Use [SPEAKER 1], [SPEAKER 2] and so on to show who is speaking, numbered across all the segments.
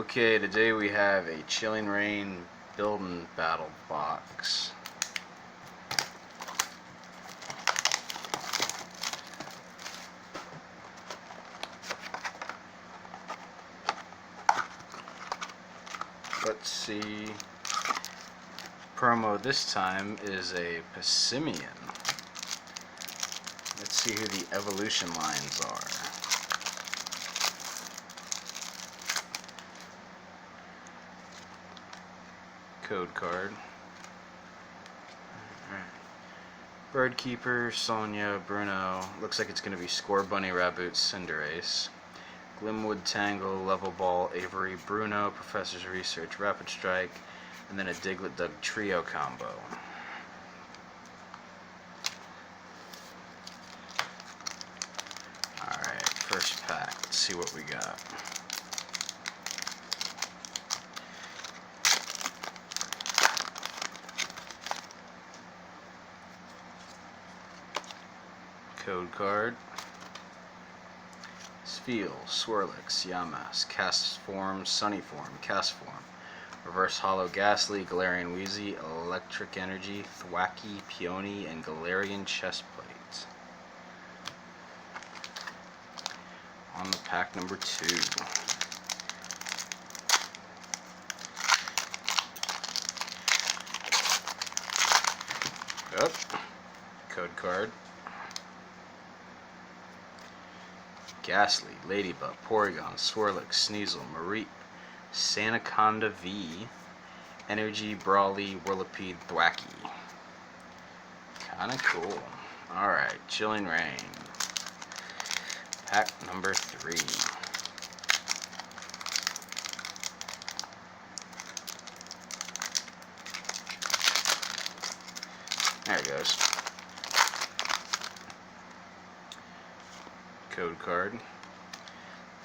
[SPEAKER 1] Okay, today we have a Chilling Reign Building Battle box. Let's see. Promo this time is a Passimian. Let's see who the evolution lines are. Code card. Birdkeeper, Sonya, Bruno. Looks like it's going to be Scorbunny, Raboot, Cinderace. Glimwood, Tangle, Level Ball, Avery, Bruno, Professor's Research, Rapid Strike, and then a Diglett Dug Trio combo. Alright, first pack. Let's see what we got. Code card. Spheal, Swirlix, Yamask, Cast Form, Sunny Form, Cast Form, Reverse Hollow, Ghastly, Galarian Wheezy, Electric Energy, Thwackey, Peony, and Galarian Chestplate. On the pack number 2. Up. Code card. Ghastly, Ladybug, Porygon, Swirlix, Sneasel, Mareep, Sandaconda V, Energy, Brawly, Whirlipede, Thwackey. Kinda cool. Alright, Chilling Reign. Pack number 3. There it goes. Code card.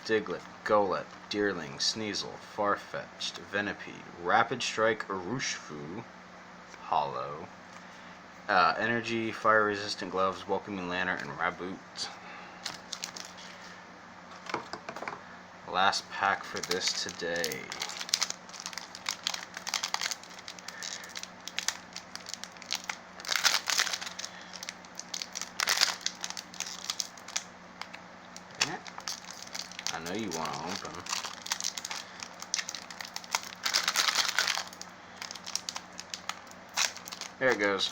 [SPEAKER 1] Diglett, Golett, Deerling, Sneasel, Farfetch'd, Venipede, Rapid Strike, Urushfu, Hollow, Energy, Fire Resistant Gloves, Welcoming Lantern, and Raboot. Last pack for this today. I know you want to open. There it goes.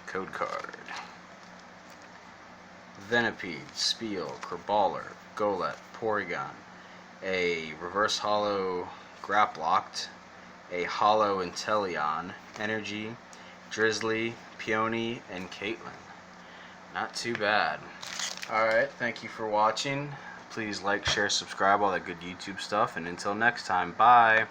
[SPEAKER 1] Code card. Venipede, Spheal, Crabrawler, Golett, Porygon, a Reverse Hollow Graplocked, a Hollow Inteleon, Energy, Drizzly, Peony, and Caitlyn. Not too bad. Alright, thank you for watching. Please like, share, subscribe, all that good YouTube stuff. And until next time, bye.